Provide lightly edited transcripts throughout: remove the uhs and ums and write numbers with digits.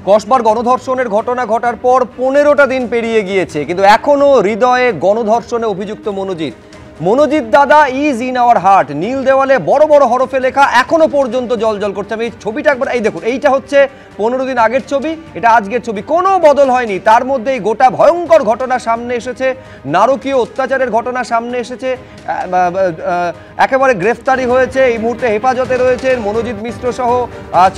কসবার গণধর্ষণের ঘটনা ঘটার পর 15টা দিন পেরিয়ে গিয়েছে, কিন্তু এখনো হৃদয়ে গণধর্ষণে অভিযুক্ত মনোজিৎ দাদা ইজ ইন আওয়ার হার্ট নীল দেওয়ালে বড় বড় হরফে লেখা এখনো পর্যন্ত জলজল করছে। আমি এই ছবিটা একবার এই দেখুন, এইটা হচ্ছে 15 দিন আগের ছবি, এটা আজকের ছবি, কোনো বদল হয়নি। তার মধ্যে এই গোটা ভয়ঙ্কর ঘটনা সামনে এসেছে, নারকীয় অত্যাচারের ঘটনা সামনে এসেছে, একেবারে গ্রেফতারি হয়েছে, এই মুহূর্তে হেফাজতে রয়েছেন মনোজিৎ মিশ্র সহ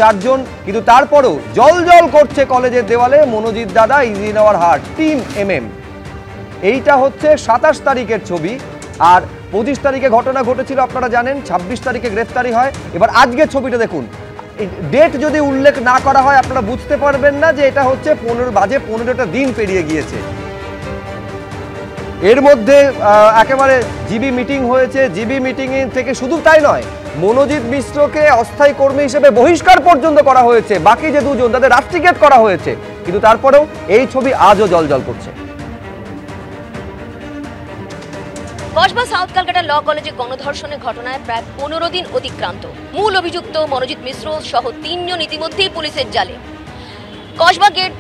4 জন। কিন্তু তারপরেও জলজল করছে কলেজের দেওয়ালে মনোজিৎ দাদা is in our heart team MM। এইটা হচ্ছে 27 তারিখের ছবি, আর 25 তারিখে ঘটনা ঘটেছিল আপনারা জানেন, 26 তারিখে গ্রেফতারি হয়। এবার আজকের ছবিটা দেখুন, ডেট যদি উল্লেখ না করা হয় আপনারা বুঝতে পারবেন না যে এটা হচ্ছে 15টা দিন পেরিয়ে গিয়েছে। এর মধ্যে একেবারে জিবি মিটিং হয়েছে, জিবি মিটিং থেকে শুধু তাই নয়, মনোজিৎ মিশ্রকে অস্থায়ী কর্মী হিসেবে বহিষ্কার পর্যন্ত করা হয়েছে, বাকি যে 2 জন তাদের রাস্টিকেট করা হয়েছে। কিন্তু তারপরেও এই ছবি আজও জলজল করছে। কসবা সাউথ ক্যালকাটা ল কলেজে গণধর্ষণের ঘটনায় প্রায় 15 দিন অতিক্রান্ত। মূল অভিযুক্ত মনোজিৎ মিশ্র সহ 3 জন ইতিমধ্যেই পুলিশের জালে। কসবা গেট,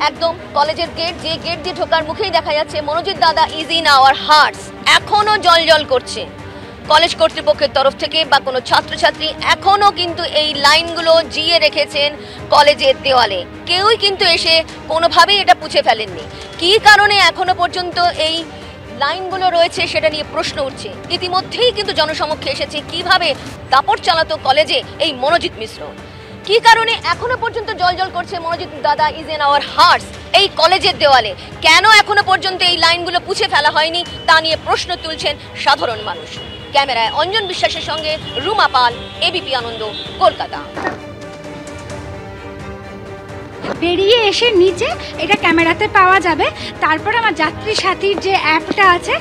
একদম কলেজের গেট, যে গেট দিয়ে ঢোকার মুখেই দেখা যাচ্ছে মনোজিৎ দাদা ইজ ইন আওয়ার হার্টস এখনো জলজল করছে। কলেজ কর্তৃপক্ষের তরফ থেকে বা কোনো ছাত্রছাত্রী এখনো কিন্তু এই লাইনগুলো জিয়ে রেখেছেন কলেজের দেওয়ালে, কেউই কিন্তু এসে কোনোভাবেই এটা পুছে ফেলেননি। কী কারণে এখনো পর্যন্ত এই লাইনগুলো রয়েছে সেটা নিয়ে প্রশ্ন উঠছে। ইতিমধ্যেই কিন্তু জনসমক্ষে এসেছে কিভাবে দাপট চালাতো কলেজে এই মনোজিৎ মিশ্র, কি কারণে এখনো পর্যন্ত জলজল করছে মনোজিৎ দাদা ইজ ইন আওয়ার হার্টস এই কলেজের দেওয়ালে, কেন এখনো পর্যন্ত এই লাইনগুলো পুছে ফেলা হয়নি তা নিয়ে প্রশ্ন তুলছেন সাধারণ মানুষ। ক্যামেরায় অঞ্জন বিশ্বাসের সঙ্গে রুমা পাল, ABP আনন্দ, কলকাতা। বেরিয়ে এসে নিচে এটা ক্যামেরাতে পাওয়া যাবে। তারপর আমার যাত্রী সাথীর যে অ্যাপটা আছে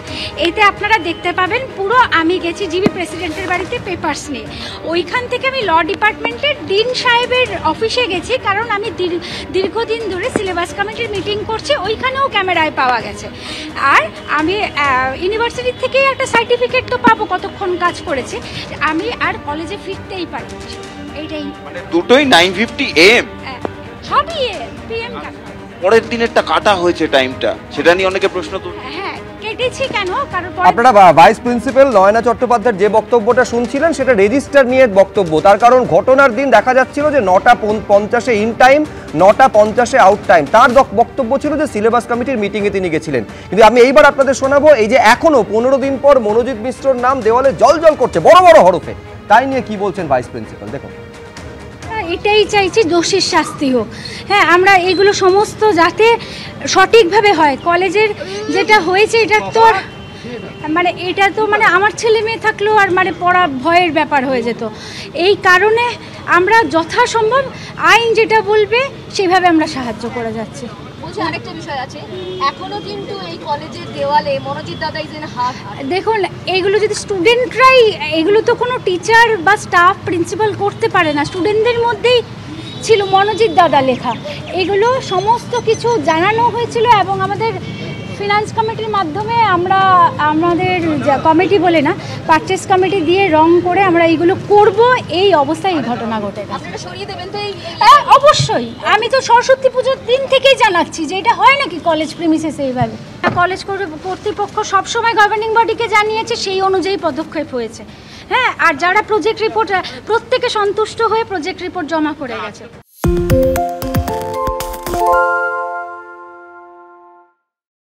এতে আপনারা দেখতে পাবেন পুরো আমি গেছি জিবি প্রেসিডেন্টের বাড়িতে পেপারস নিয়ে। ওইখান থেকে আমি ল ডিপার্টমেন্টের ডিন সাহেবের অফিসে গেছি, কারণ আমি দীর্ঘদিন ধরে সিলেবাস কমিটির মিটিং করছি, ওইখানেও ক্যামেরায় পাওয়া গেছে। আর আমি ইউনিভার্সিটি থেকেই একটা সার্টিফিকেট তো পাবো কতক্ষণ কাজ করেছে, আমি আর কলেজে ফিরতেই পারি। এইটাই মানে দুটোই 9:50 AM, সবই PM পরের দিনেরটা কাটা হয়েছে টাইমটা, সেটা নিয়ে অনেকে প্রশ্ন তুলছে। হ্যাঁ, কেটেছি কেন? কারণ আপনারা ভাইস প্রিন্সিপাল নয়না চট্টোপাধ্যায়ের যে বক্তব্যটা শুনছিলেন সেটা রেজিস্টার নিয়ে বক্তব্য। তার কারণ ঘটনার দিন দেখা যাচ্ছিল যে 9:50 ইন টাইম, 9:50 আউট টাইম। তার বক্তব্য ছিল যে সিলেবাস কমিটির মিটিংয়ে তিনি গেছিলেন। কিন্তু আমি এইবার আপনাদের শোনাবো এই যে এখনো 15 দিন পর মনোজিৎ মিশ্রর নাম দেওয়ালে জলজল করছে বড় বড় হরফে, তাই নিয়ে কি বলছেন ভাইস প্রিন্সিপাল। দেখুন, এটাই চাইছি, দোষীর শাস্তি হোক। হ্যাঁ, আমরা এগুলো সমস্ত যাতে সঠিকভাবে হয়। কলেজের যেটা হয়েছে এটা তো মানে এটা তো মানে আমার ছেলে মেয়ে থাকলেও আর মানে পড়া ভয়ের ব্যাপার হয়ে যেত। এই কারণে আমরা যথাসম্ভব আইন যেটা বলবে সেভাবে আমরা সাহায্য করে যাচ্ছি। আরেকটা বিষয় আছে, এখনো কিন্তু এই কলেজের দেওয়ালে মনোজিৎ দাদা ইজ ইন হার্ট। দেখুন, এইগুলো যদি স্টুডেন্টরাই, এগুলো তো কোনো টিচার বা স্টাফ প্রিন্সিপাল করতে পারে না, স্টুডেন্টদের মধ্যেই ছিল মনোজিৎ দাদা লেখা। এগুলো সমস্ত কিছু জানানো হয়েছিল এবং আমাদের ফিনান্স কমিটির মাধ্যমে আমরা আমাদের কমিটি বলে না, পারচেস কমিটি দিয়ে রং করে আমরা এইগুলো করব। এই অবস্থায় এই ঘটনা ঘটে গেছে। আপনারা সরিয়ে দেবেন তো? হ্যাঁ, অবশ্যই। আমি তো সরস্বতী পুজোর দিন থেকেই জানাচ্ছি যে এটা হয় নাকি কলেজ প্রিমিসেস এইভাবে। কলেজ কর্তৃপক্ষ সবসময় গভর্নিং বডিকে জানিয়েছে, সেই অনুযায়ী পদক্ষেপ হয়েছে। হ্যাঁ, আর যারা প্রজেক্ট রিপোর্ট, প্রত্যেকে সন্তুষ্ট হয়ে প্রজেক্ট রিপোর্ট জমা করে গেছে।